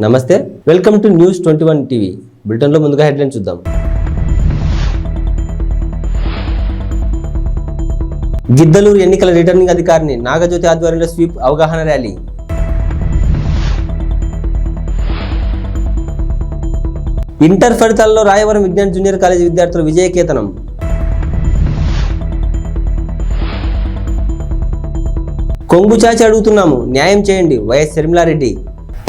నమస్తే, welcome to news 21 TV. బులెటిన్లో ముందుగా హెడ్లైన్ చూద్దాం. గిద్దలూరు ఎన్నికల రిటర్నింగ్ అధికారిని నాగజ్యోతి ఆధ్వర్యంలో స్వీప్ అవగాహన ర్యాలీ. ఇంటర్ ఫలితాల్లో రాయవరం విజ్ఞాన్ జూనియర్ కాలేజీ విద్యార్థుల విజయకేతనం. కొంగు చాచి అడుగుతున్నాము, న్యాయం చేయండి, వైఎస్ షర్మిలారెడ్డి.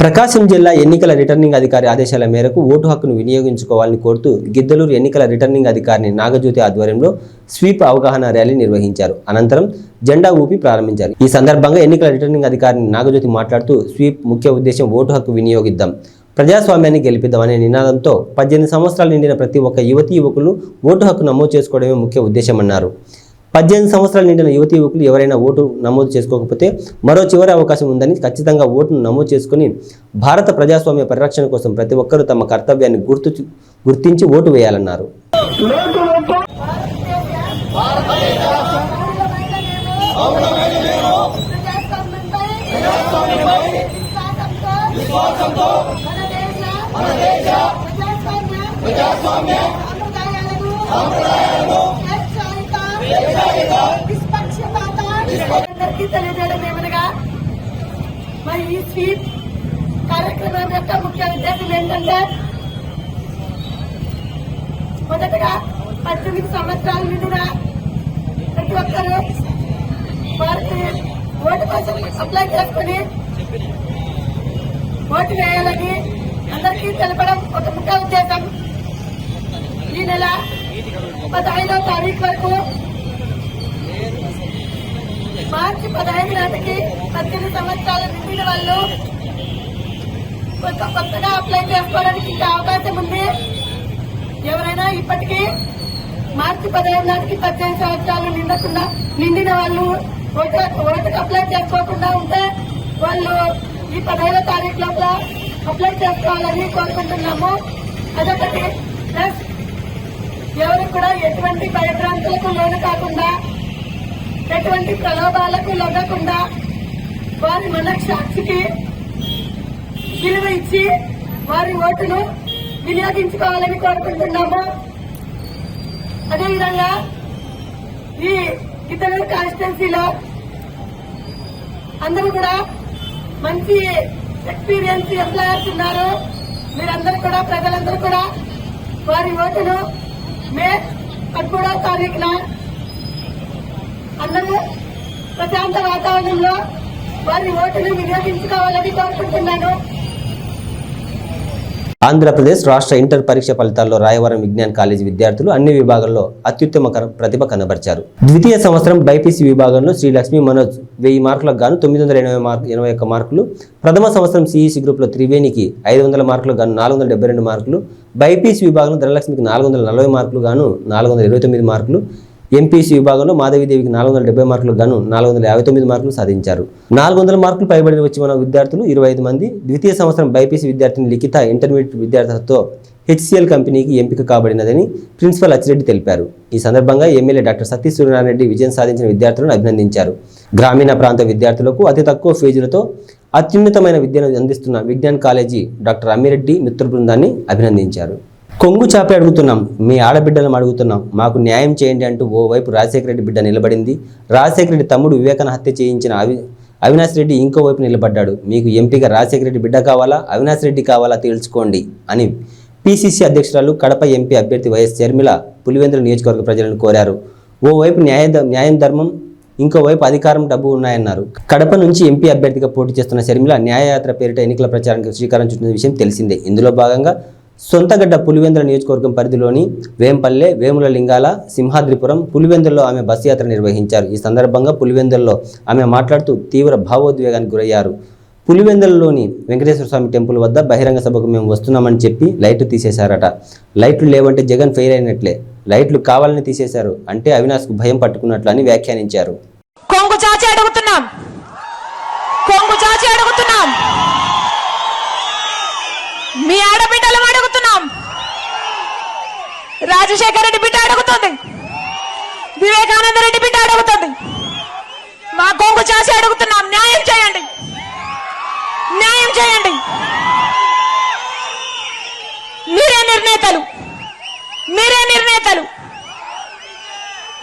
ప్రకాశం జిల్లా ఎన్నికల రిటర్నింగ్ అధికారి ఆదేశాల మేరకు ఓటు హక్కును వినియోగించుకోవాలని కోరుతూ గిద్దలూరు ఎన్నికల రిటర్నింగ్ అధికారిని నాగజ్యోతి ఆధ్వర్యంలో స్వీప్ అవగాహన ర్యాలీ నిర్వహించారు. అనంతరం జెండా ఊపి ప్రారంభించారు. ఈ సందర్భంగా ఎన్నికల రిటర్నింగ్ అధికారిని నాగజ్యోతి మాట్లాడుతూ స్వీప్ ముఖ్య ఉద్దేశం ఓటు హక్కు వినియోగిద్దాం, ప్రజాస్వామ్యాన్ని గెలిపిద్దాం అనే నినాదంతో 18 సంవత్సరాలు నిండిన ప్రతి ఒక్క యువతీ యువకులు ఓటు హక్కు నమోదు చేసుకోవడమే ముఖ్య ఉద్దేశమన్నారు. 18 సంవత్సరాలు నిండిన యువతీ యువకులు ఎవరైనా ఓటు నమోదు చేసుకోకపోతే మరో చివరి అవకాశం ఉందని, ఖచ్చితంగా ఓటును నమోదు చేసుకుని భారత ప్రజాస్వామ్య పరిరక్షణ కోసం ప్రతి ఒక్కరూ తమ కర్తవ్యాన్ని గుర్తించి ఓటు వేయాలన్నారు. మరి ఈ స్వీప్ కార్యక్రమం యొక్క ముఖ్య ఉద్దేశం ఏంటంటే, మొదటగా 18 సంవత్సరాల నిండిన ప్రతి ఒక్కరూ వారికి ఓటు కోసం అప్లై చేసుకుని ఓటు వేయాలని అందరికీ తెలపడం ఒక ముఖ్య ఉద్దేశం. ఈ నెల 15వ తారీఖు వరకు, మార్చి 15 నాటికి 18 సంవత్సరాలు నిండిన వాళ్ళు కొత్తగా అప్లై చేసుకోవడానికి ఇంకా అవకాశం ఉంది. ఎవరైనా ఇప్పటికీ మార్చి 15 నాటికి 18 సంవత్సరాలు నిండిన వాళ్ళు ఓటుకు అప్లై చేసుకోకుండా ఉంటే వాళ్ళు ఈ 15వ తారీఖు లోపల అప్లై చేసుకోవాలని కోరుకుంటున్నాము. అదొకటి. ప్లస్ ఎవరికి కూడా ఎటువంటి భయభ్రాంతులకు లోను కాకుండా, ఎటువంటి ప్రలోభాలకు లొంగకుండా వారి మనస్సాక్షికి విలువ ఇచ్చి వారి ఓటును వినియోగించుకోవాలని కోరుకుంటున్నాము. అదేవిధంగా ఈ గిద్దలూరు కాన్స్టిట్యున్సీలో అందరూ కూడా మంచి ఎక్స్పీరియన్స్ ఎంప్లాయర్స్ ఉన్నారు. మీరందరూ కూడా, ప్రజలందరూ కూడా వారి ఓటును మే 13వ తారీఖున అందరూ ప్రశాంత వాతావరణంలో వారి ఓటును వినియోగించుకోవాలని కోరుకుంటున్నాను. ఆంధ్రప్రదేశ్ రాష్ట్ర ఇంటర్ పరీక్ష ఫలితాల్లో రాయవరం విజ్ఞాన్ కాలేజీ విద్యార్థులు అన్ని విభాగాల్లో అత్యుత్తమ ప్రతిభ కనబరిచారు. ద్వితీయ సంవత్సరం బైపీసీ విభాగంలో శ్రీ లక్ష్మీ మనోజ్ 1000 మార్కులకు గాను 981 మార్కులు, ప్రథమ సంవత్సరం సిఈసి గ్రూప్లో త్రివేణికి 500 మార్కులకు గాను 472 మార్కులు, బైపీసీ విభాగంలో ధనలక్ష్మికి 440 మార్కులు గాను 429 మార్కులు, ఎంపీసీ విభాగంలో మాధవీదేవికి 470 మార్కులకు గాను 459 మార్కులు సాధించారు. 400 మార్కులు పైబడి వచ్చిన విద్యార్థులు 25 మంది. ద్వితీయ సంవత్సరం బైపీసీ విద్యార్థిని లిఖిత ఇంటర్మీడియట్ విద్యార్థులతో హెచ్సిఎల్ కంపెనీకి ఎంపిక కాబడినదని ప్రిన్సిపల్ అచ్చిరెడ్డి తెలిపారు. ఈ సందర్భంగా ఎమ్మెల్యే డాక్టర్ సతీష్ సూర్యనారాయణ విజయం సాధించిన విద్యార్థులను అభినందించారు. గ్రామీణ ప్రాంత విద్యార్థులకు అతి తక్కువ ఫీజులతో అత్యున్నతమైన విద్యను అందిస్తున్న విజ్ఞాన్ కాలేజీ డాక్టర్ అమ్మిరెడ్డి మిత్ర బృందాన్ని అభినందించారు. కొంగు చాపి అడుగుతున్నాం, మీ ఆడబిడ్డలను అడుగుతున్నాం, మాకు న్యాయం చేయండి అంటూ ఓవైపు రాజశేఖర రెడ్డి బిడ్డ నిలబడింది. రాజశేఖర రెడ్డి తమ్ముడు వివేకాన్ని హత్య చేయించిన అవినాష్ రెడ్డి ఇంకోవైపు నిలబడ్డాడు. మీకు ఎంపీగా రాజశేఖర రెడ్డి బిడ్డ కావాలా, అవినాష్ రెడ్డి కావాలా తేల్చుకోండి అని పిసిసి అధ్యక్షురాలు, కడప ఎంపీ అభ్యర్థి వైఎస్ షర్మిల పులివెందుల నియోజకవర్గ ప్రజలను కోరారు. ఓవైపు న్యాయం ధర్మం, ఇంకోవైపు అధికారం, డబ్బు ఉన్నాయన్నారు. కడప నుంచి ఎంపీ అభ్యర్థిగా పోటీ చేస్తున్న షర్మిల న్యాయయాత్ర పేరిట ఎన్నికల ప్రచారానికి శ్రీకారం చుట్టిన విషయం తెలిసిందే. ఇందులో భాగంగా సొంతగడ్డ పులివెందుల నియోజకవర్గం పరిధిలోని వేంపల్లె, వేముల లింగాల, సింహాద్రిపురం, పులివెందుల్లో ఆమె బస్సు యాత్ర నిర్వహించారు. ఈ సందర్భంగా పులివెందుల్లో ఆమె మాట్లాడుతూ తీవ్ర భావోద్వేగానికి గురయ్యారు. పులివెందులలోని వెంకటేశ్వర స్వామి టెంపుల్ వద్ద బహిరంగ సభకు మేము వస్తున్నామని చెప్పి లైట్లు తీసేశారట. లైట్లు లేవంటే జగన్ ఫెయిల్ అయినట్లే, లైట్లు కావాలని తీసేశారు అంటే అవినాష్కు భయం పట్టుకున్నట్లు అని వ్యాఖ్యానించారు. కొంగు చాచి అడుగుతున్నాం, మీ ఆడబిడ్డలం అడుగుతున్నాం. రాజశేఖర రెడ్డి బిడ్డ అడుగుతుంది, వివేకానంద రెడ్డి బిడ్డ అడుగుతుంది. మా కొంగు చాచి అడుగుతున్నాం, న్యాయం చేయండి, న్యాయం చేయండి. నిర్ణేతలు.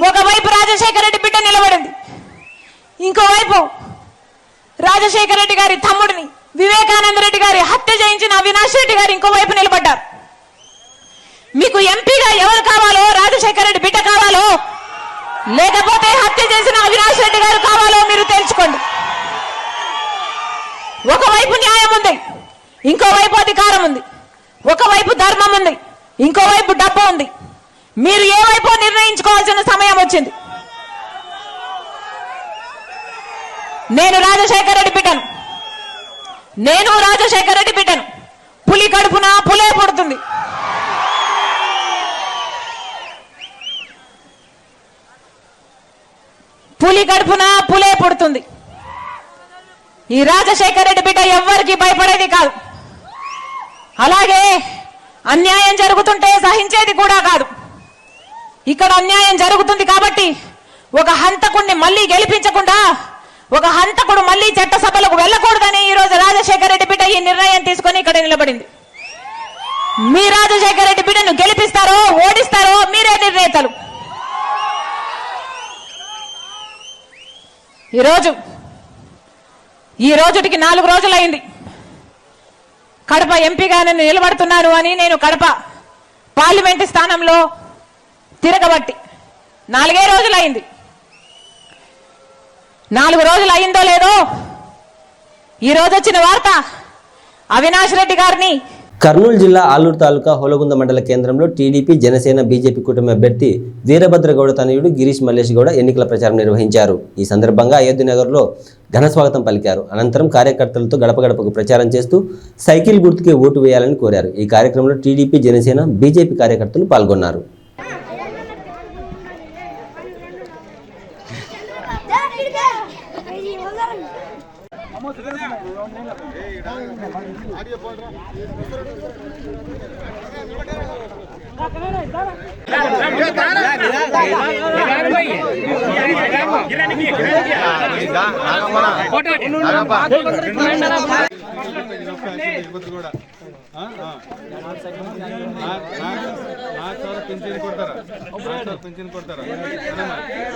ఒకవైపు రాజశేఖర రెడ్డి బిడ్డ నిలబడింది, ఇంకోవైపు రాజశేఖర రెడ్డి గారి తమ్ముడిని వివేకానంద రెడ్డి గారి హత్య చేయించిన అవినాష్ రెడ్డి గారు ఇంకోవైపు నిలబడ్డారు. మీకు ఎంపీగా ఎవరు కావాలో, రాజశేఖర రెడ్డి బిడ్డ కావాలో లేకపోతే హత్య చేసిన అవినాష్ రెడ్డి గారు కావాలో మీరు తెలుసుకోండి. ఒకవైపు న్యాయం ఉంది, ఇంకోవైపు అధికారం ఉంది. ఒకవైపు ధర్మం ఉంది, ఇంకోవైపు డబ్బు ఉంది. మీరు ఏ వైపు నిర్ణయించుకోవాల్సిన సమయం వచ్చింది. నేను రాజశేఖర రెడ్డి బిడ్డను. పులి కడుపున పులే పుడుతుంది. ఈ రాజశేఖర రెడ్డి బిడ్డ ఎవ్వరికి భయపడేది కాదు. అలాగే అన్యాయం జరుగుతుంటే సహించేది కూడా కాదు. ఇక్కడ అన్యాయం జరుగుతుంది కాబట్టి ఒక హంతకుడిని మళ్ళీ గెలిపించకుండా, ఒక హంతకుడు మళ్ళీ చట్టసభలకు వెళ్ళకూడదని ఈ రోజు రాజశేఖర రెడ్డి బిడ్డ ఈ నిర్ణయం తీసుకొని ఇక్కడ నిలబడింది. మీ రాజశేఖర రెడ్డి బిడ్డను గెలిపిస్తారో ఓడిస్తారో మీరే నిర్ణేతలు. ఈ రోజుటికి 4 రోజులైంది కడప ఎంపీగా నేను నిలబడుతున్నాను అని. నేను కడప పార్లమెంటు స్థానంలో తిరగబట్టి 4 రోజులైంది. 4 రోజులు అయిందో లేదో ఈ రోజు వచ్చిన వార్త అవినాష్ రెడ్డి గారిని కర్నూలు జిల్లా ఆలూరు తాలూకా హోలగుంద మండల కేంద్రంలో టీడీపీ, జనసేన, బీజేపీ కూటమి అభ్యర్థి వీరభద్రగౌడ తనయుడు గిరీష్ మల్లేష్ గౌడ ఎన్నికల ప్రచారం నిర్వహించారు. ఈ సందర్భంగా అయోధ్య నగర్లో ఘన స్వాగతం పలికారు. అనంతరం కార్యకర్తలతో గడప గడపకు ప్రచారం చేస్తూ సైకిల్ గుర్తుకే ఓటు వేయాలని కోరారు. ఈ కార్యక్రమంలో టీడీపీ, జనసేన, బీజేపీ కార్యకర్తలు పాల్గొన్నారు. పింఛన్ కొడతారా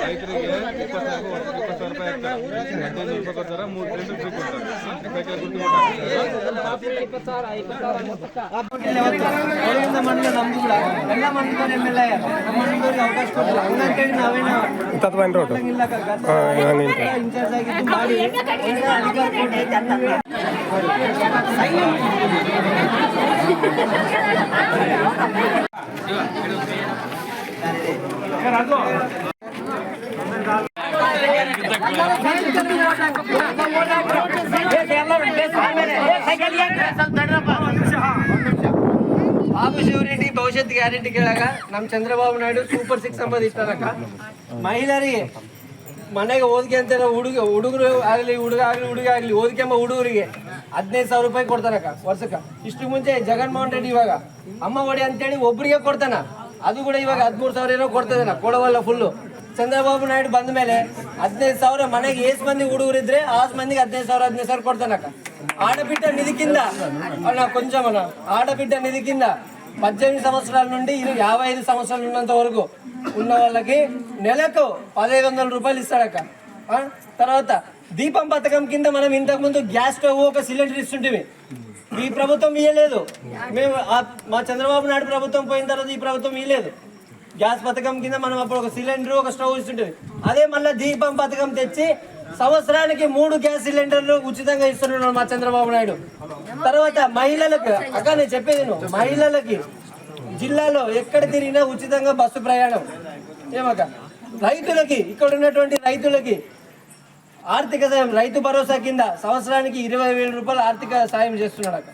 రైతులకి 20 రూపాయలు 18 రూపాయలు కొడతారా 3 ఫ్రీ కొడతారు ಬಾಬು ಶಿವರೆಡ್ಡಿ ಭವಿಷ್ಯತ್ ಗ್ಯಾರಂಟಿ ಕೇಳಾಗ ನಮ್ಮ ಚಂದ್ರಬಾಬು ನಾಯ್ಡು ಸೂಪರ್ 6 ಅಂಬದು ಇಷ್ಟನಕ ಮಹಿಳೆಯರಿಗೆ ಮನೆಗೆ ಓದಿಗೆ ಅಂತ ಹುಡುಗರು ಆಗಲಿ ಹುಡುಗ ಆಗಲಿ ಓದಿಕೆಂಬ ಹುಡುಗರಿಗೆ 15,000 ರೂಪಾಯಿ ಕೊಡ್ತಾನಕ್ಕ ವರ್ಷಕ್ಕೆ. ಇಷ್ಟು ಮುಂಚೆ ಜಗನ್ಮೋಹನ್ ರೆಡ್ಡಿ ಇವಾಗ ಅಮ್ಮ ಒಡಿ ಅಂತೇಳಿ ಒಬ್ಬರಿಗೆ ಕೊಡ್ತಾನ, ಅದು ಕೂಡ ಇವಾಗ 13,000 ಏನೋ ಕೊಡ್ತದನ, ಕೊಡವಲ್ಲ ಫುಲ್ಲು. ಚಂದ್ರಬಾಬು ನಾಯ್ಡು ಬಂದ ಮೇಲೆ 15,000 ಮನೆಗೆ ಏಸ್ ಮಂದಿ ಹುಡುಗರು ಇದ್ರೆ ಆ ಮಂದಿಗೆ 15,000 ಕೊಡ್ತಾನಕ್ಕ. ఆడబిడ్డ నిధి కింద కొంచెం ఆడబిడ్డ నిధి కింద 18 సంవత్సరాల నుండి 55 సంవత్సరాలు ఉన్నంత వరకు ఉన్న వాళ్ళకి నెలకు 1,500 రూపాయలు ఇస్తాడక్క. తర్వాత దీపం పథకం కింద మనం ఇంతకుముందు గ్యాస్ స్టవ్ ఒక సిలిండర్ ఇస్తుంటే ఈ ప్రభుత్వం ఇయ్యలేదు. మేము మా చంద్రబాబు నాయుడు ప్రభుత్వం పోయిన తర్వాత ఈ ప్రభుత్వం ఇయ్యలేదు. గ్యాస్ పథకం కింద మనం అప్పుడు ఒక సిలిండర్ ఒక స్టవ్ ఇస్తుంటే అదే మళ్ళీ దీపం పథకం తెచ్చి సంవత్సరానికి 3 గ్యాస్ సిలిండర్లు ఉచితంగా ఇస్తున్నాడు మా చంద్రబాబు నాయుడు. తర్వాత మహిళలకు అక్క నేను చెప్పేది మహిళలకి జిల్లాలో ఎక్కడ తిరిగినా ఉచితంగా బస్సు ప్రయాణం. ఏమక్క రైతులకి ఇక్కడ ఉన్నటువంటి రైతులకి ఆర్థిక సాయం రైతు భరోసా కింద సంవత్సరానికి 20,000 రూపాయలు ఆర్థిక సాయం చేస్తున్నాడు అక్క.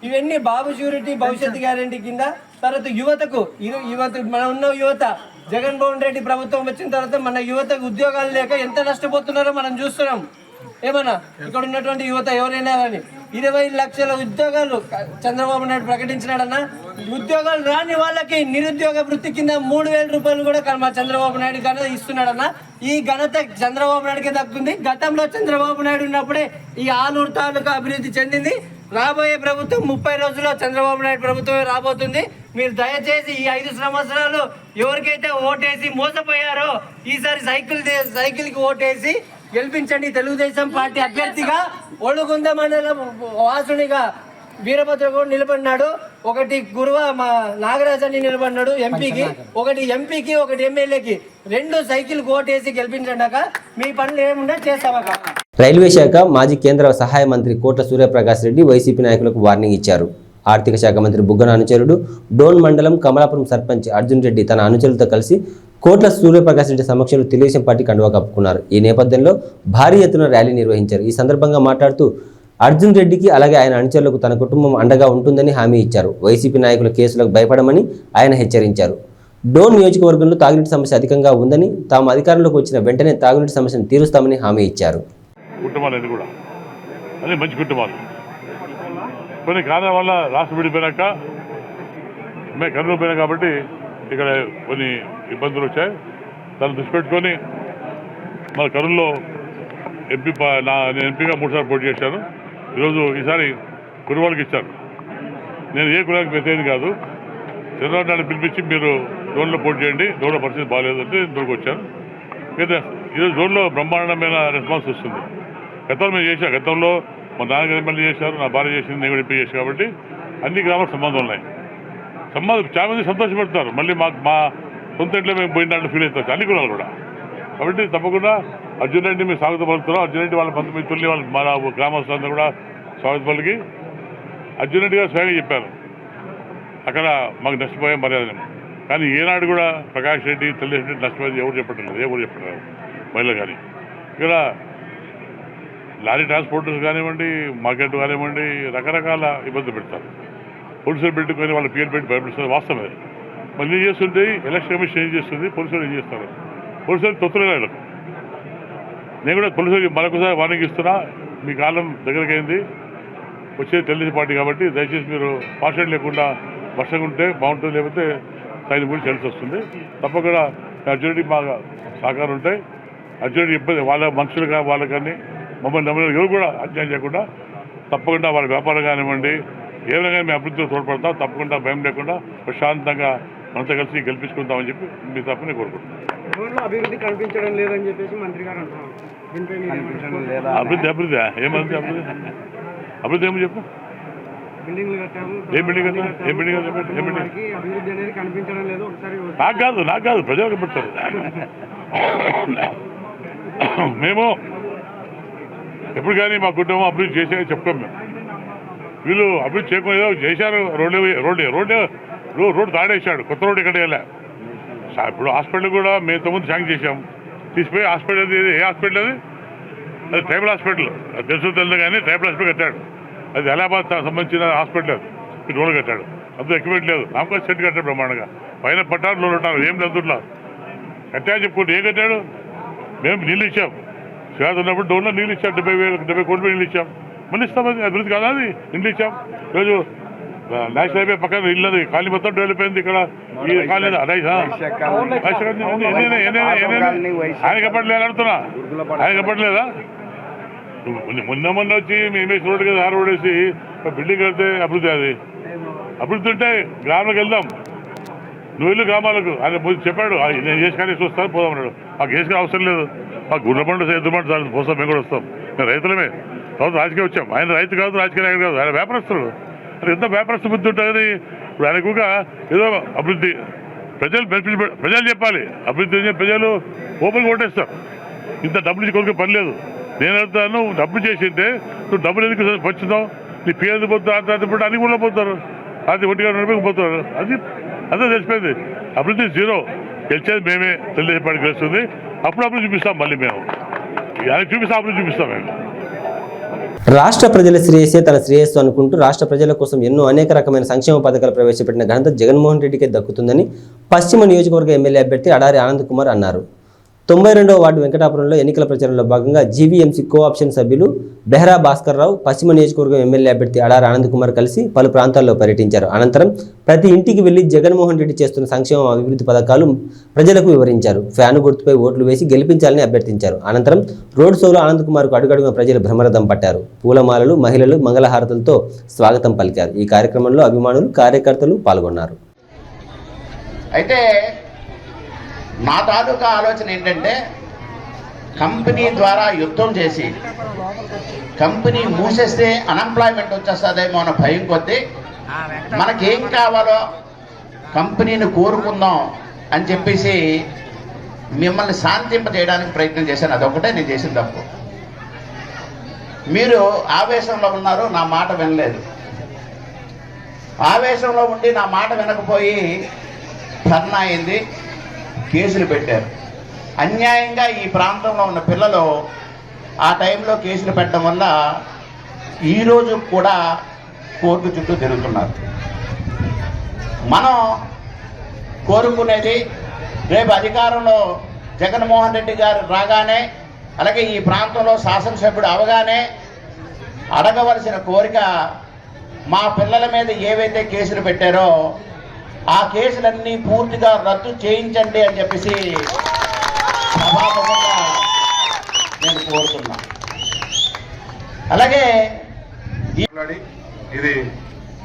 ఇవన్నీ బాబు ష్యూరిటీ భవిష్యత్తు గ్యారంటీ కింద. తర్వాత యువతకు మనం ఉన్న యువత జగన్మోహన్ రెడ్డి ప్రభుత్వం వచ్చిన తర్వాత మన యువతకు ఉద్యోగాలు లేక ఎంత నష్టపోతున్నారో మనం చూస్తున్నాం. ఏమన్నా ఇక్కడ ఉన్నటువంటి యువత ఎవరైనా కానీ 20 లక్షల ఉద్యోగాలు చంద్రబాబు నాయుడు ప్రకటించినాడన్నా. ఉద్యోగాలు రాని వాళ్ళకి నిరుద్యోగ వృత్తి కింద 3,000 రూపాయలు కూడా మా చంద్రబాబు నాయుడు ఘనత ఇస్తున్నాడన్నా. ఈ ఘనత చంద్రబాబు నాయుడుకే దక్కుతుంది. గతంలో చంద్రబాబు నాయుడు ఉన్నప్పుడే ఈ ఆలూరు తాలూకా అభివృద్ధి చెందింది. రాబోయే ప్రభుత్వం 30 రోజుల్లో చంద్రబాబు నాయుడు ప్రభుత్వమే రాబోతుంది. మీరు దయచేసి ఈ 5 సంవత్సరాలు ఎవరికైతే ఓటేసి మోసపోయారో ఈసారి సైకిల్కి ఓటేసి గెలిపించండి. తెలుగుదేశం పార్టీ అభ్యర్థిగా ఒళ్ళుగుంద మండలం వాసునిగా వీరభద్ర గౌడ్ నిలబడినాడు. ఒకటి గురువ మా నాగరాజ్ అని నిలబడినాడు ఎంపీకి, ఒకటి ఎమ్మెల్యేకి. 2 సైకిల్ ఓటేసి గెలిపించండాక మీ పనులు ఏముండే చేస్తామక. రైల్వే శాఖ మాజీ కేంద్ర సహాయ మంత్రి కోట్ల సూర్యప్రకాష్ రెడ్డి వైసీపీ నాయకులకు వార్నింగ్ ఇచ్చారు. ఆర్థిక శాఖ మంత్రి బుగ్గన అనుచరుడు డోన్ మండలం కమలాపురం సర్పంచ్ అర్జున్ రెడ్డి తన అనుచరులతో కలిసి కోట్ల సూర్యప్రకాష్ రెడ్డి సమక్షంలో తెలుగుదేశం పార్టీ కండువా కప్పుకున్నారు. ఈ నేపథ్యంలో భారీ ఎత్తున ర్యాలీ నిర్వహించారు. ఈ సందర్భంగా మాట్లాడుతూ అర్జున్ రెడ్డికి అలాగే ఆయన అనుచరులకు తన కుటుంబం అండగా ఉంటుందని హామీ ఇచ్చారు. వైసీపీ నాయకుల కేసులకు భయపడమని ఆయన హెచ్చరించారు. డోన్ నియోజకవర్గంలో తాగునీటి సమస్య అధికంగా ఉందని, తాము అధికారంలోకి వచ్చిన వెంటనే తాగునీటి సమస్యను తీరుస్తామని హామీ ఇచ్చారు. కుటుంబాలు కూడా అదే మంచి కుటుంబాలు. కొన్ని కారణాల వల్ల రాష్ట్రం విడిపోయినాక మేము కర్నూలు పోయినా కాబట్టి ఇక్కడ కొన్ని ఇబ్బందులు వచ్చాయి. దాన్ని దృష్టి పెట్టుకొని మన కర్నూలులో నేను ఎంపీగా 3 సార్లు పోటీ చేశాను. ఈసారి కురువాళ్ళకి ఇచ్చారు. నేను ఏ కులానికి వ్యతిరేకం కాదు. చంద్రబాబు నాయుడు పిలిపించి మీరు డోన్లో పోటీ చేయండి, డోన్లో పరిస్థితి బాగాలేదంటే ఇంతవరకు వచ్చాను. అయితే ఈరోజు డోన్లో బ్రహ్మాండమైన రెస్పాన్స్ వస్తుంది. గతంలో మేము చేశాం. గతంలో మా నాన్నగారు ఎమ్మెల్యే చేశారు, నా భార్య చేసింది, నేను కూడా ఎంపీ చేశాను. కాబట్టి అన్ని గ్రామాలకు సంబంధం ఉన్నాయి. చాలా మంది సంతోషపడతారు. మళ్ళీ మా సొంత ఇంట్లో మేము పోయినట్లు ఫీల్ అవుతారు అన్ని కులాలు కూడా. కాబట్టి తప్పకుండా అర్జున్ రెడ్డి మీరు స్వాగతం పలుకుతున్నాం. అర్జున్ రెడ్డి వాళ్ళ బంధుమిత్రుల్ని వాళ్ళ మన గ్రామస్తులందరూ కూడా స్వాగత పలికి అర్జున్ రెడ్డి గారు స్వయంగా చెప్పారు అక్కడ మాకు నష్టపోయే మర్యాద. కానీ ఏనాడు కూడా ప్రకాష్ రెడ్డి తెలుగుదేశం రెడ్డి నష్టపోయేది ఎవరు చెప్పడం లేదు. మహిళలు కానీ ఇక్కడ లారీ ట్రాన్స్పోర్టర్స్ కానివ్వండి, మార్కెట్ కానివ్వండి, రకరకాల ఇబ్బందులు పెడతారు. పోలీసులు పెట్టుకొని వాళ్ళ పేరు పెట్టి భయపెడుతున్నారు. వాస్తవమే. మళ్ళీ చేస్తుంటే ఎలక్షన్ కమిషన్ ఏం చేస్తుంది, పోలీసులు ఏం చేస్తారు. పోలీసులు తొత్తులు. నేను కూడా పోలీసులకి మరొకసారి వార్నింగ్ ఇస్తున్నా. మీ కాలం దగ్గరికి అయింది. వచ్చేది తెలుగుదేశం పార్టీ కాబట్టి దయచేసి మీరు పార్షల్ లేకుండా వర్షంగా ఉంటే బాగుంటుంది. లేకపోతే సైన్ గురించి తెలిసి వస్తుంది. తప్పకుండా అర్జునుడి బాగా సహకారం ఉంటాయి. అర్జునుడి ఇబ్బంది వాళ్ళ మనుషులుగా వాళ్ళకని మమ్మల్ని ఎవరు కూడా అన్యాయం చేయకుండా తప్పకుండా వాళ్ళ వ్యాపారం కానివ్వండి ఏమైనా కానీ మేము అభివృద్ధిలో తోడ్పడతాం. తప్పకుండా భయం లేకుండా ప్రశాంతంగా మనతో కలిసి గెలిపించుకుంటామని చెప్పి మీ తప్పని కోరుకుంటున్నాం. అభివృద్ధి కనిపించడం లేదని చెప్పేసి మంత్రి గారు అంటున్నారు. అభివృద్ధి ఏమంది అభివృద్ధి ఏమో చెప్పు. బిల్డింగ్లు కట్టాము. ఏ బిల్డింగ్ కట్టా? ఏ బిల్డింగ్ అభివృద్ధి అనేది కనిపించడం లేదు. ఒకసారి నాకు కాదు ప్రజలకు పెడతారు. మేము ఎప్పుడు కానీ మా కుటుంబం అభివృద్ధి చేసే చెప్తాం. మేము వీళ్ళు అభివృద్ధి చేయకుండా చేశారు. రోడ్డు తాడేశాడు. కొత్త రోడ్డు ఎక్కడ వెళ్ళా. ఇప్పుడు హాస్పిటల్ కూడా మేము 9 శాంక్షన్ చేశాం. తీసిపోయి హాస్పిటల్ ఏ హాస్పిటల్ అది ట్రైబల్ హాస్పిటల్. అది తెలుసు కానీ ట్రైబల్ హాస్పిటల్ కట్టాడు. అది అలహాబాద్ సంబంధించిన హాస్పిటల్. రోడ్డు కట్టాడు. అంత ఎక్విప్మెంట్ లేదు. నాకు సెట్ కట్టాడు బ్రహ్మాండంగా. పైన పట్టారు లోన్ ఉంటారు. ఏం లేదు కట్టా చెప్పుకుంటే ఏం కట్టాడు. మేము నీళ్ళు ఇచ్చాం. శ్వేత ఉన్నప్పుడు డోన్లో నీళ్ళు ఇచ్చాం. 70 కోట్లు నీళ్ళు ఇచ్చాం. మళ్ళీ ఇస్తాం. అది అభివృద్ధి కాదా? అది ఇండ్లు ఇచ్చాం. ఈరోజు నేషనల్ హైవే పక్కన ఇల్లు ఖాళీ మొత్తం డెవలప్ అయింది. ఇక్కడ ఈ ఖాళీ ఆయన కప్పట్లేదు అడుగుతున్నా. ఆయన కప్పట్లేదా? మొన్న వచ్చి మేమే రోడ్డు కదా రోడ్ వేసి బిల్డింగ్ కడితే అభివృద్ధి. అది అభివృద్ధి ఉంటే గ్రామాలకు వెళ్దాం. నువ్వు ఇల్లు గ్రామాలకు ఆయన చెప్పాడు. నేను చేసి కానీ చూస్తాను పోదామన్నాడు. మాకు వేసుకునే అవసరం లేదు. మాకు గుండెబండ ఎద్దుమంట సార్ పోస్తాం. మేము కూడా వస్తాం. మేము రైతులమే. తర్వాత రాజకీయం వచ్చాం. ఆయన రైతు కాదు, రాజకీయ నాయకుడు కాదు. ఆయన వ్యాపారస్తుడు. అది ఎంత వ్యాపారస్తు బుద్ధి ఉంటుంది. ఇప్పుడు ఆయనకుగా ఏదో అభివృద్ధి ప్రజలు చెప్పాలి. అభివృద్ధి ప్రజలు ఓపెన్గా ఓటేస్తారు. ఇంత డబ్బులు ఇచ్చి కొనుక్కే పని లేదు. నేను అడుగుతాను డబ్బులు చేసింటే నువ్వు డబ్బులు ఎందుకు వచ్చిందావు? నీ పేరు పోతారు. అన్ని కూడా పోతారు. అది 1 పోతారు. అది అంతా తెలిసిపోయింది. అభివృద్ధి జీరో. గెలిచేది మేమే. తెలుగుదేశం పార్టీ గెలుస్తుంది. అప్పుడు అభివృద్ధి చూపిస్తాం. మళ్ళీ మేము ఆయనకు చూపిస్తాం. అభివృద్ధి చూపిస్తాం. మేము రాష్ట్ర ప్రజల శ్రేయస్సే తన శ్రేయస్సు అనుకుంటూ రాష్ట్ర ప్రజల కోసం ఎన్నో అనేక రకమైన సంక్షేమ పథకాలు ప్రవేశపెట్టిన ఘనత జగన్మోహన్ రెడ్డికే దక్కుతుందని పశ్చిమ నియోజకవర్గ ఎమ్మెల్యే అభ్యర్థి అడారి ఆనంద్ కుమార్ అన్నారు. 92వ వార్డు వెంకటాపురంలో ఎన్నికల ప్రచారంలో భాగంగా జీవీఎంసీ కోఆప్షన్ సభ్యులు బెహ్రా భాస్కర్ రావు, పశ్చిమ నియోజకవర్గం ఎమ్మెల్యే అభ్యర్థి అడార్ ఆనంద్ కుమార్ కలిసి పలు ప్రాంతాల్లో పర్యటించారు. అనంతరం ప్రతి ఇంటికి వెళ్లి జగన్మోహన్ రెడ్డి చేస్తున్న సంక్షేమ అభివృద్ధి పథకాలు ప్రజలకు వివరించారు. ఫ్యాను గుర్తుపై ఓట్లు వేసి గెలిపించాలని అభ్యర్థించారు. అనంతరం రోడ్ షోలో ఆనంద్ కుమార్కు అడుగడుగున ప్రజలు భ్రమరథం పట్టారు. పూలమాలలు, మహిళలు మంగళహారతులతో స్వాగతం పలికారు. ఈ కార్యక్రమంలో అభిమానులు, కార్యకర్తలు పాల్గొన్నారు. అయితే నా తాలూకా ఆలోచన ఏంటంటే కంపెనీ ద్వారా యుద్ధం చేసి కంపెనీ మూసేస్తే అన్ఎంప్లాయ్మెంట్ వచ్చేస్తుందేమో అన్న భయం కొద్దీ మనకేం కావాలో కంపెనీని కోరుకుందాం అని చెప్పేసి మిమ్మల్ని శాంతింపజేయడానికి ప్రయత్నం చేశాను. అదొకటే నేను చేసిన తప్పు. మీరు ఆవేశంలో ఉన్నారు, నా మాట వినలేదు. ఆవేశంలో ఉండి నా మాట వినకపోయి ధర్నా అయింది, కేసులు పెట్టారు. అన్యాయంగా ఈ ప్రాంతంలో ఉన్న పిల్లలు ఆ టైంలో కేసులు పెట్టడం వల్ల ఈరోజు కూడా కోర్టు చుట్టూ తిరుగుతున్నారు. మనం కోరుకునేది రేపు అధికారంలో జగన్మోహన్ రెడ్డి గారు రాగానే, అలాగే ఈ ప్రాంతంలో శాసనసభ్యుడు అవగానే అడగవలసిన కోరిక, మా పిల్లల మీద ఏవైతే కేసులు పెట్టారో ఆ కేసులన్నీ పూర్తిగా రద్దు చేయించండి అని చెప్పేసి సభాముఖంగా నేను కోరుతున్నా. అలాగే ఇది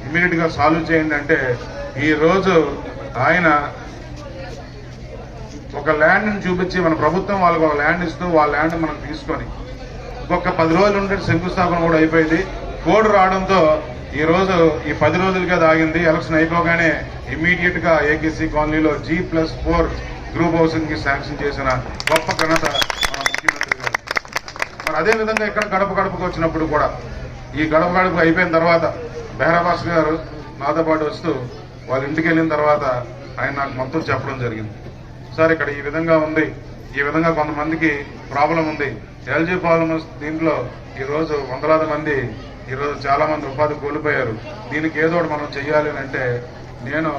ఇమ్మీడియట్ గా సాల్వ్ చేయండి అంటే, ఈ రోజు ఆయన ఒక ల్యాండ్ని చూపించి మన ప్రభుత్వం వాళ్ళకి ఒక ల్యాండ్ ఇస్తూ వాళ్ళ ల్యాండ్ మనం తీసుకొని ఇంకొక 10 రోజులు ఉంటే శంకుస్థాపన కూడా అయిపోయింది. కోడ్ రావడంతో ఈ రోజు ఈ 10 రోజులుగా ఆగింది. ఎలక్షన్ అయిపోగానే ఇమ్మీడియట్ గా ఏకేసీ కాలనీలో G+4 గ్రూప్ హౌసింగ్ కి శాంక్షన్ చేసిన గొప్ప ఘనత మన ముఖ్యమంత్రి గారు. మరి అదే విధంగా ఇక్కడ గడప గడపకు వచ్చినప్పుడు కూడా ఈ గడప గడప అయిపోయిన తర్వాత బెహ్రా భాస్కర్ గారు నాతో పాటు వస్తూ వాళ్ళ ఇంటికి వెళ్ళిన తర్వాత ఆయన నాకు మొత్తం చెప్పడం జరిగింది. సార్ ఇక్కడ ఈ విధంగా ఉంది, ఈ విధంగా కొంతమందికి ప్రాబ్లం ఉంది, ఎల్జీ ప్రాబ్లం దీంట్లో ఈరోజు వందలాది మంది ఈరోజు చాలా మంది ఉపాధి కోల్పోయారు, దీనికి ఏదో ఒకటి మనం చెయ్యాలి అని అంటే, నేను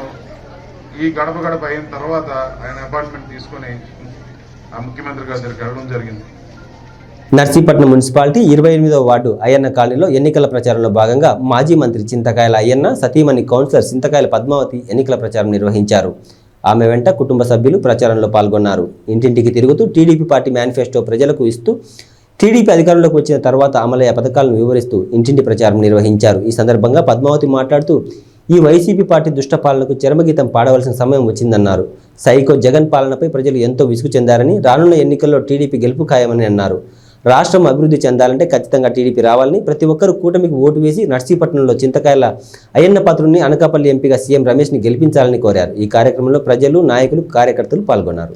ఈ గడప గడప అయిన తర్వాత ఆయన అపాయింట్మెంట్ తీసుకొని ఆ ముఖ్యమంత్రి గారి దగ్గరికి వెళ్ళడం జరిగింది. నర్సీపట్నం మున్సిపాలిటీ 28వ వార్డు అయ్యన్న కాలనీలో ఎన్నికల ప్రచారంలో భాగంగా మాజీ మంత్రి చింతకాయల అయ్యన్న, సతీమణి కౌన్సిలర్ చింతకాయల పద్మావతి ఎన్నికల ప్రచారం నిర్వహించారు. ఆమె వెంట కుటుంబ సభ్యులు ప్రచారంలో పాల్గొన్నారు. ఇంటింటికి తిరుగుతూ టీడీపీ పార్టీ మేనిఫెస్టో ప్రజలకు ఇస్తూ టీడీపీ అధికారంలోకి వచ్చిన తర్వాత అమలయ్యే పథకాలను వివరిస్తూ ఇంటింటి ప్రచారం నిర్వహించారు. ఈ సందర్భంగా పద్మావతి మాట్లాడుతూ ఈ వైసీపీ పార్టీ దుష్ట పాలనకు చరమగీతం పాడవలసిన సమయం వచ్చిందన్నారు. సైకో జగన్ పాలనపై ప్రజలు ఎంతో విసుగు చెందారని, రానున్న ఎన్నికల్లో టీడీపీ గెలుపు ఖాయమని అన్నారు. రాష్ట్రం అభివృద్ధి చెందాలంటే ఖచ్చితంగా టీడీపీ రావాలని, ప్రతి ఒక్కరూ కూటమికి ఓటు వేసి నర్సీపట్నంలో చింతకాయల అయ్యన్న పాత్రుడిని అనకాపల్లి ఎంపీగా సీఎం రమేష్ని గెలిపించాలని కోరారు. ఈ కార్యక్రమంలో ప్రజలు, నాయకులు, కార్యకర్తలు పాల్గొన్నారు.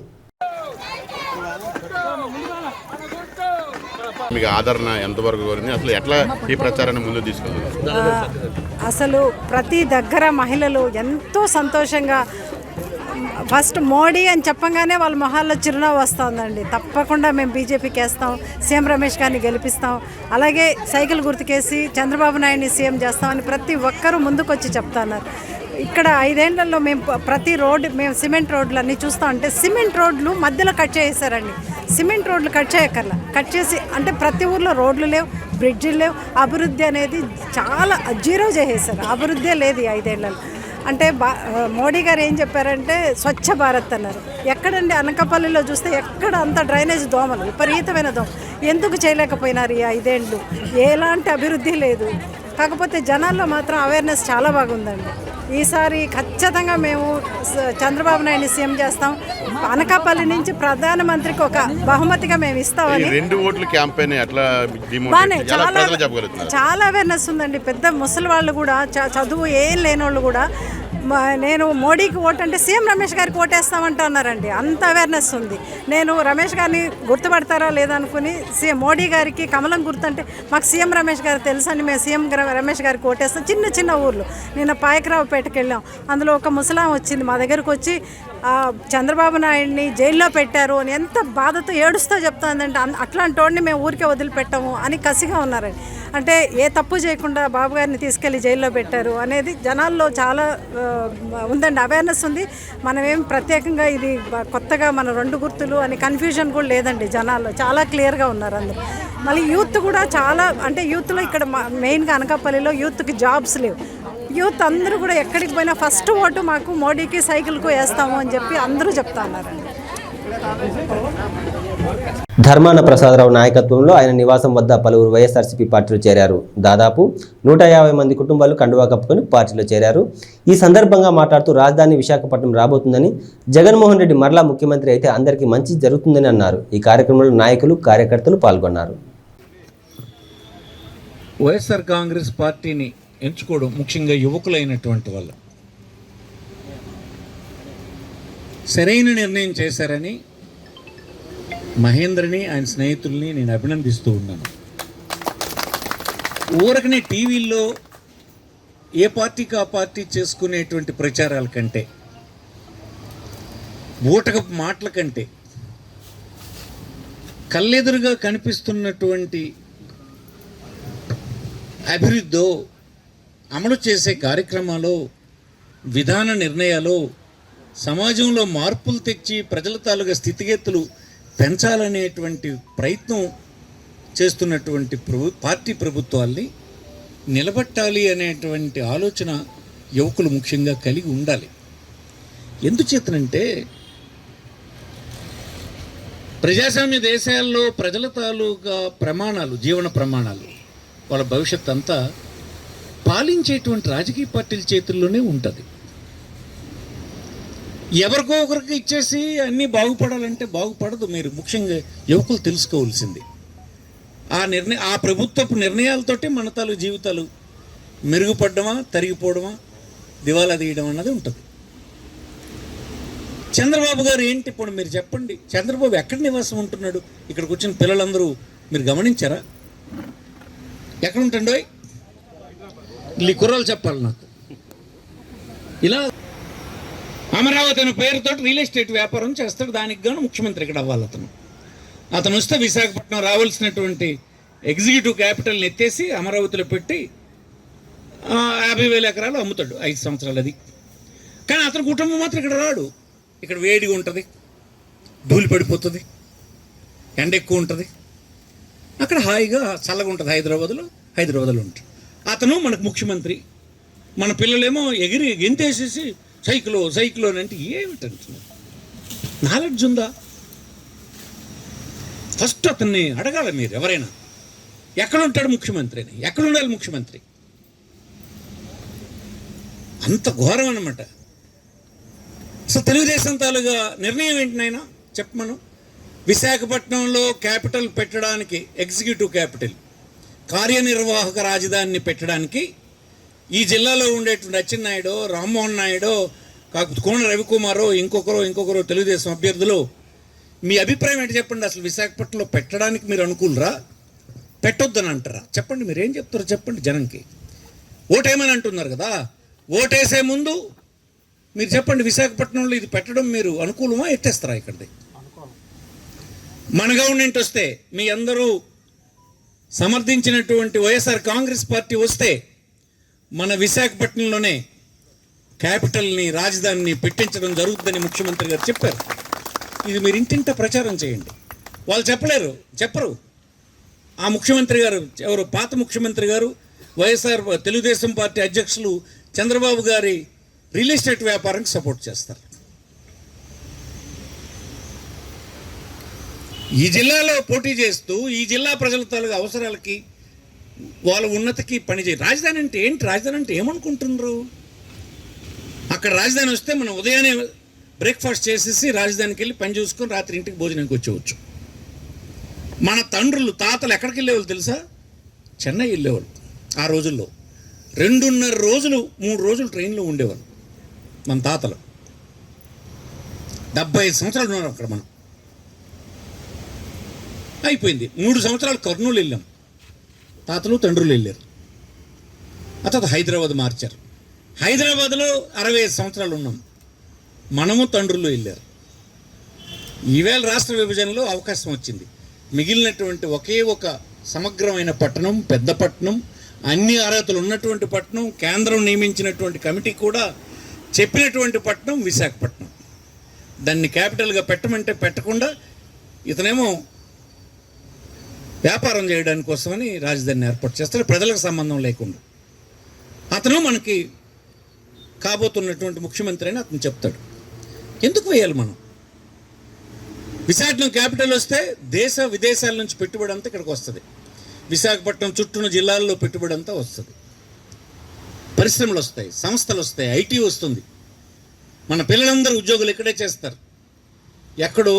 మీకు ఆదరణ ఎంతవరకు కోరింది, అసలు ఎట్లా ఈ ప్రచారాన్ని ముందు తీసుకెళ్తున్నారు? అసలు ప్రతి దగ్గర మహిళలు ఎంతో సంతోషంగా, ఫస్ట్ మోడీ అని చెప్పగానే వాళ్ళ మొహాల్లో చిరునవ్వు వస్తుందండి. తప్పకుండా మేము బీజేపీకి వేస్తాం, సీఎం రమేష్ గారిని గెలిపిస్తాం, అలాగే సైకిల్ గుర్తుకేసి చంద్రబాబు నాయుడిని సీఎం చేస్తామని ప్రతి ఒక్కరూ ముందుకొచ్చి చెప్తున్నారు. ఇక్కడ 5 ఏళ్లలో మేము ప్రతి రోడ్డు, మేము సిమెంట్ రోడ్లు అన్నీ చూస్తాం. అంటే సిమెంట్ రోడ్లు మధ్యలో కట్ చేసేసారండి. సిమెంట్ రోడ్లు కట్ చేయక్కర్లా, కట్ చేసి అంటే ప్రతి ఊర్లో రోడ్లు లేవు, బ్రిడ్జిలు లేవు, అభివృద్ధి అనేది చాలా జీరో చేసేసారు. అభివృద్ధే లేదు ఈ 5 ఏళ్లలో. అంటే మోడీ గారు ఏం చెప్పారంటే స్వచ్ఛ భారత్ అన్నారు. ఎక్కడండి అనకాపల్లిలో చూస్తే ఎక్కడ అంత డ్రైనేజ్ దోమలు, విపరీతమైన దోమ. ఎందుకు చేయలేకపోయినారు ఈ 5 ఏళ్ళు? ఎలాంటి అభివృద్ధి లేదు. కాకపోతే జనాల్లో మాత్రం అవేర్నెస్ చాలా బాగుందండి. ఈసారి ఖచ్చితంగా మేము చంద్రబాబు నాయుడిని సీఎం చేస్తాం. అనకాపల్లి నుంచి ప్రధానమంత్రికి ఒక బహుమతిగా మేము ఇస్తామని. 2 ఓట్ల క్యాంపెయిన్ ఎట్లా చాలా అవేర్నెస్ ఉందండి. పెద్ద ముసలి వాళ్ళు కూడా, చదువు ఏం లేనోళ్ళు కూడా నేను మోడీకి ఓటు అంటే సీఎం రమేష్ గారికి ఓటేస్తామంటున్నారండి. అంత అవేర్నెస్ ఉంది. నేను రమేష్ గారిని గుర్తుపడతారా లేదనుకుని మోడీ గారికి కమలం గుర్తుంటే మాకు సీఎం రమేష్ గారు తెలుసని మేము సీఎం రమేష్ గారికి ఓటేస్తాం. చిన్న చిన్న ఊర్లు, నిన్న పాయకరావుపేటకి వెళ్ళాం. అందులో ఒక ముసలాం వచ్చింది మా దగ్గరకు వచ్చి, చంద్రబాబు నాయుడిని జైల్లో పెట్టారు అని ఎంత బాధతో ఏడుస్తూ చెప్తుందంటే, అట్లాంటి వాడిని మేము ఊరికే వదిలిపెట్టాము అని కసిగా ఉన్నారండి. అంటే ఏ తప్పు చేయకుండా బాబు గారిని తీసుకెళ్లి జైల్లో పెట్టారు అనేది జనాల్లో చాలా ఉందండి, అవేర్నెస్ ఉంది. మనమేం ప్రత్యేకంగా ఇది కొత్తగా మన 2 గుర్తులు అని కన్ఫ్యూజన్ కూడా లేదండి. జనాల్లో చాలా క్లియర్గా ఉన్నారు అందరూ. మళ్ళీ యూత్ కూడా చాలా, అంటే యూత్లో ఇక్కడ మెయిన్గా అనకాపల్లిలో యూత్కి జాబ్స్ లేవు. యూత్ అందరూ కూడా ఎక్కడికి పోయినా ఫస్ట్ ఓటు మాకు మోడీకి, సైకిల్కు వేస్తాము అని చెప్పి అందరూ చెప్తా ఉన్నారండి. ధర్మాన ప్రసాదరావు నాయకత్వంలో ఆయన నివాసం వద్ద పలువురు వైఎస్ఆర్సీపీ పార్టీలో చేరారు. దాదాపు 150 మంది కుటుంబాలు కండువా కప్పుకొని పార్టీలో చేరారు. ఈ సందర్భంగా మాట్లాడుతూ రాజధాని విశాఖపట్నం రాబోతుందని, జగన్మోహన్ రెడ్డి మరలా ముఖ్యమంత్రి అయితే అందరికీ మంచి జరుగుతుందని అన్నారు. ఈ కార్యక్రమంలో నాయకులు, కార్యకర్తలు పాల్గొన్నారు. వైఎస్ఆర్ కాంగ్రెస్ పార్టీని ఎంచుకోవడం ముఖ్యంగా యువకులైనటువంటి వాళ్ళు సరైన నిర్ణయం చేశారని మహేంద్రని, ఆయన స్నేహితుల్ని నేను అభినందిస్తూ ఉన్నాను. ఊరకనే టీవీల్లో ఏ పార్టీకి ఆ పార్టీ చేసుకునేటువంటి ప్రచారాల కంటే, బూటకపు మాటల కంటే, కళ్ళెదురుగా కనిపిస్తున్నటువంటి అభివృద్ధో, అమలు చేసే కార్యక్రమాలు, విధాన నిర్ణయాలు, సమాజంలో మార్పులు తెచ్చి ప్రజల తాలూకా స్థితిగతులు పెంచాలనేటువంటి ప్రయత్నం చేస్తున్నటువంటి పార్టీ ప్రభుత్వాల్ని నిలబెట్టాలి అనేటువంటి ఆలోచన యువకులు ముఖ్యంగా కలిగి ఉండాలి. ఎందుచేతనంటే ప్రజాస్వామ్య దేశాల్లో ప్రజల తాలూకా ప్రమాణాలు, జీవన ప్రమాణాలు, వాళ్ళ భవిష్యత్ అంతా పాలించేటువంటి రాజకీయ పార్టీల చేతుల్లోనే ఉంటుంది. ఎవరికో ఒకరికి ఇచ్చేసి అన్నీ బాగుపడాలంటే బాగుపడదు. మీరు ముఖ్యంగా యువకులు తెలుసుకోవాల్సింది ఆ ప్రభుత్వపు నిర్ణయాలతోటి మన తాలూకు జీవితాలు మెరుగుపడడమా, తరిగిపోవడమా, దివాలా తీయడం అన్నది ఉంటుంది. చంద్రబాబు గారు ఏంటి ఇప్పుడు మీరు చెప్పండి, చంద్రబాబు ఎక్కడ నివాసం ఉంటున్నాడు? ఇక్కడికి వచ్చిన పిల్లలందరూ మీరు గమనించారా? ఎక్కడ ఉంటుండో ఈ కుర్రాలు చెప్పాలి నాకు. ఇలా అమరావతి అనే పేరుతో రియల్ ఎస్టేట్ వ్యాపారం చేస్తాడు. దానికి గాను ముఖ్యమంత్రి ఇక్కడ అవ్వాలి. అతను వస్తే విశాఖపట్నం రావాల్సినటువంటి ఎగ్జిక్యూటివ్ క్యాపిటల్ని ఎత్తేసి అమరావతిలో పెట్టి 50,000 ఎకరాలు అమ్ముతాడు 5 సంవత్సరాలు. అది కానీ అతని కుటుంబం మాత్రం ఇక్కడ రాడు. ఇక్కడ వేడిగా ఉంటుంది, ధూళి పడిపోతుంది, ఎండ ఎక్కువ ఉంటుంది. అక్కడ హాయిగా చల్లగా ఉంటుంది. హైదరాబాద్లో ఉంటుంది. అతను మనకు ముఖ్యమంత్రి. మన పిల్లలేమో ఎగిరి గెంతేసేసి సైకిలో అంటే ఏమిటంటున్నారు? నాలెడ్జ్ ఉందా? ఫస్ట్ అతన్ని అడగాలి మీరు. ఎవరైనా ఎక్కడ ఉంటాడు ముఖ్యమంత్రి అని, ఎక్కడ ఉండాలి ముఖ్యమంత్రి? అంత ఘోరం అన్నమాట. అసలు తెలుగుదేశం తాలూగా నిర్ణయం ఏంటి నాయనా చెప్పమను. విశాఖపట్నంలో క్యాపిటల్ పెట్టడానికి, ఎగ్జిక్యూటివ్ క్యాపిటల్, కార్యనిర్వాహక రాజధానిని పెట్టడానికి ఈ జిల్లాలో ఉండేటువంటి అచ్చెన్నాయుడు, రామ్మోహన్ నాయుడు, కాకపోతే కోన రవికుమారో ఇంకొకరో తెలుగుదేశం అభ్యర్థులు, మీ అభిప్రాయం ఏంటి చెప్పండి. అసలు విశాఖపట్నంలో పెట్టడానికి మీరు అనుకూలరా, పెట్టొద్దని అంటారా? చెప్పండి, మీరు ఏం చెప్తారో చెప్పండి జనంకి. ఓటేమని అంటున్నారు కదా, ఓటేసే ముందు మీరు చెప్పండి, విశాఖపట్నంలో ఇది పెట్టడం మీరు అనుకూలమా, ఎత్తేస్తారా? ఇక్కడిది మన గవర్నమెంట్ వస్తే, మీ అందరూ సమర్థించినటువంటి వైఎస్ఆర్ కాంగ్రెస్ పార్టీ వస్తే, మన విశాఖపట్నంలోనే క్యాపిటల్ని, రాజధానిని పెట్టించడం జరుగుతుందని ముఖ్యమంత్రి గారు చెప్పారు. ఇది మీరు ఇంటింట ప్రచారం చేయండి. వాళ్ళు చెప్పరు. ఆ ముఖ్యమంత్రి గారు ఎవరు? పాత ముఖ్యమంత్రి గారు, వైఎస్ఆర్ తెలుగుదేశం పార్టీ అధ్యక్షులు చంద్రబాబు గారి రియల్ ఎస్టేట్ వ్యాపారానికి సపోర్ట్ చేస్తారు. ఈ జిల్లాలో పోటీ చేస్తూ ఈ జిల్లా ప్రజల తాలూకు అవసరాలకి, వాళ్ళ ఉన్నతికి పనిచేయ. రాజధాని అంటే ఏంటి? రాజధాని అంటే ఏమనుకుంటున్నారు? అక్కడ రాజధాని వస్తే మనం ఉదయాన్నే బ్రేక్ఫాస్ట్ చేసేసి రాజధానికి వెళ్ళి పని చూసుకొని రాత్రి ఇంటికి భోజనానికి వచ్చేవచ్చు. మన తండ్రులు, తాతలు ఎక్కడికి వెళ్ళేవాళ్ళు తెలుసా? చెన్నై వెళ్ళేవాళ్ళు. ఆ రోజుల్లో 2.5 రోజులు 3 రోజులు ట్రైన్లో ఉండేవాళ్ళు మన తాతలు. 75 సంవత్సరాలు ఉన్నారు అక్కడ. మనం అయిపోయింది. 3 సంవత్సరాలు కర్నూలు వెళ్ళాం, తాతలు తండ్రులు వెళ్ళారు. ఆ తర్వాత హైదరాబాద్ మార్చారు. హైదరాబాద్లో 65 సంవత్సరాలు ఉన్నాం, మనము తండ్రులు వెళ్ళారు. ఈవేళ రాష్ట్ర విభజనలో అవకాశం వచ్చింది. మిగిలినటువంటి ఒకే ఒక సమగ్రమైన పట్టణం, పెద్ద పట్టణం, అన్ని అర్హతలు ఉన్నటువంటి పట్టణం, కేంద్రం నియమించినటువంటి కమిటీ కూడా చెప్పినటువంటి పట్టణం విశాఖపట్నం. దాన్ని క్యాపిటల్గా పెట్టమంటే పెట్టకుండా ఇతనేమో వ్యాపారం చేయడానికి కోసమని రాజధానిని ఏర్పాటు చేస్తాడు, ప్రజలకు సంబంధం లేకుండా. అతను మనకి కాబోతున్నటువంటి ముఖ్యమంత్రి అని అతను చెప్తాడు. ఎందుకు వేయాలి మనం? విశాఖపట్నం క్యాపిటల్ వస్తే దేశ విదేశాల నుంచి పెట్టుబడి అంతా ఇక్కడికి వస్తుంది. విశాఖపట్నం చుట్టూన జిల్లాల్లో పెట్టుబడి అంతా వస్తుంది. పరిశ్రమలు వస్తాయి, సంస్థలు వస్తాయి, ఐటీ వస్తుంది. మన పిల్లలందరూ ఉద్యోగులు ఇక్కడే చేస్తారు. ఎక్కడో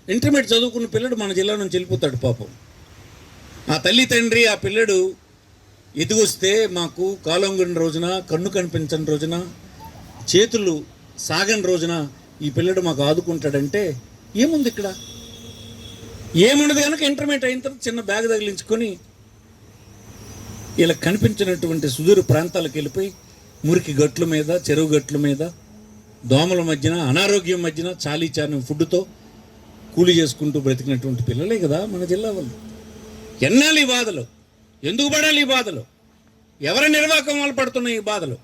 ఇంటర్మీడియట్ చదువుకున్న పిల్లడు మన జిల్లా నుంచి వెళ్ళిపోతాడు పాపం. ఆ తల్లి తండ్రి ఆ పిల్లడు ఎదిగొస్తే మాకు కాలంగుని రోజున, కన్ను కనిపించని రోజున, చేతులు సాగని రోజున ఈ పిల్లడు మాకు ఆదుకుంటాడంటే ఏముంది ఇక్కడ? ఏముండదు కనుక ఇంటర్మీడియట్ అయిన తర్వాత చిన్న బ్యాగ్ తగిలించుకొని ఇలా కనిపించినటువంటి సుదూర ప్రాంతాలకు వెళ్ళిపోయి మురికి గట్ల మీద, చెరువు గట్ల మీద, దోమల మధ్యన, అనారోగ్యం మధ్యన చాలీ చాని ఫుడ్తో కూలి చేసుకుంటూ బ్రతికినటువంటి పిల్లలే కదా మన జిల్లా వాళ్ళు. ఎన్నాళ్ళు ఈ బాధలు? ఎందుకు పడాలి ఈ బాధలు? ఎవరి నిర్వాహకం వాళ్ళు పడుతున్నాయి ఈ బాధలు?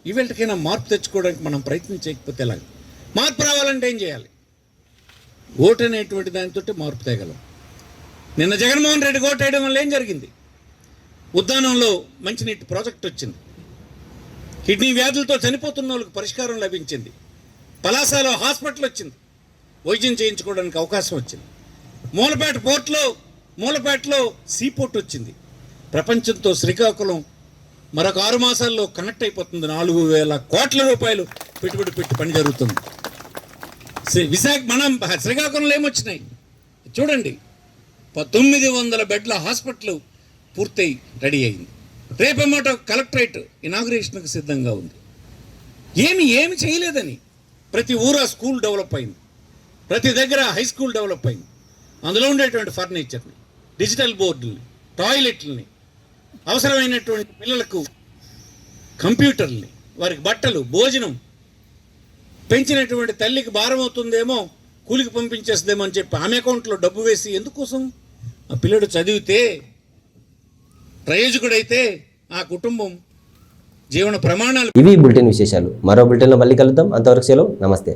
ఈవేళకైనా మార్పు తెచ్చుకోవడానికి మనం ప్రయత్నం చేయకపోతే ఎలాగ? మార్పు రావాలంటే ఏం చేయాలి? ఓటు అనేటువంటి దానితో మార్పు తేగలం. నిన్న జగన్మోహన్ రెడ్డికి ఓటు వేయడం వల్ల ఏం జరిగింది? ఉద్దానంలో మంచినీటి ప్రాజెక్ట్ వచ్చింది. కిడ్నీ వ్యాధులతో చనిపోతున్న వాళ్ళకి పరిష్కారం లభించింది. పలాసలో హాస్పిటల్ వచ్చింది, వైద్యం చేయించుకోవడానికి అవకాశం వచ్చింది. మూలపేటలో సీపోర్ట్ వచ్చింది. ప్రపంచంతో శ్రీకాకుళం మరొక 6 మాసాల్లో కనెక్ట్ అయిపోతుంది. 4,000 కోట్ల రూపాయలు పెట్టుబడి పెట్టి పని జరుగుతుంది. మనం శ్రీకాకుళంలో ఏమొచ్చినాయి చూడండి. 900 బెడ్ల హాస్పిటల్ పూర్తయి రెడీ అయింది. రేపేమాట కలెక్టరేట్ ఇనాగ్రేషన్కి సిద్ధంగా ఉంది. ఏమి చేయలేదని. ప్రతి ఊర స్కూల్ డెవలప్ అయింది, ప్రతి దగ్గర హై స్కూల్ డెవలప్ అయింది. అందులో ఉండేటువంటి ఫర్నిచర్ని, డిజిటల్ బోర్డుల్ని, టాయిలెట్లని, అవసరమైనటువంటి పిల్లలకు కంప్యూటర్ని, వారికి బట్టలు, భోజనం, పెంచినటువంటి తల్లికి భారం అవుతుందేమో, కూలికి పంపించేస్తుందేమో అని చెప్పి ఆమె అకౌంట్లో డబ్బు వేసి ఎందుకోసం? ఆ పిల్లడు చదివితే, ప్రయోజకుడైతే ఆ కుటుంబం జీవన ప్రమాణాలు. ఇవి బులెటిన్ విశేషాలు. మరో బులెటిన్లో మళ్ళీ కలుద్దాం. అంతవరకు సెలవు. నమస్తే.